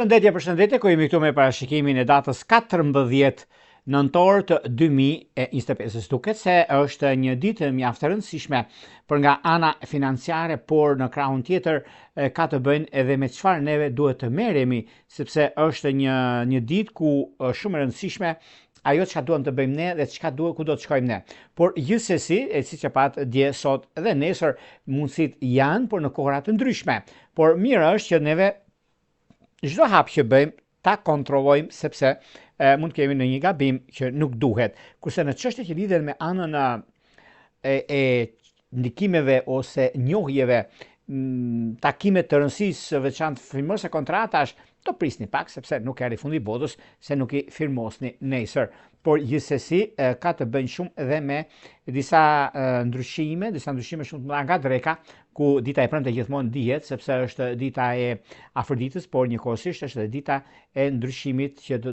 Përshëndetje, ku jemi këtu me parashikimin e datës 14 nëntor të 2025. Duket se është një ditë mjaft e rëndësishme për nga ana financiare, por në krahun tjetër ka të bëjnë edhe me çfarë neve duhet të merremi, sepse është një ditë ku shumë e rëndësishme ajo çka duam të bëjmë ne dhe ku do të shkojmë ne. Por gjithsesi, siç e pat dje, sot dhe nesër mundësitë janë, por në kohëra të ndryshme. Por mirë është që neve çdo hap që bëjmë ta kontrollojmë, sepse mund kemi në një gabim që nuk duhet. Kurse në çështje që lidhen me anën e ndikimeve ose njohjeve, takime të rëndësisë veçantë firmosë kontratash, do prisni pak sepse nuk erdhi fundi botës se nuk i firmosni nesër. Por gjithsesi ka të bëjnë shumë edhe me disa ndryshime shumë të mëdha nga dreka, ku dita e premte gjithmonë dihet sepse është dita e Afroditës, por njëkohësisht është edhe dita e ndryshimit që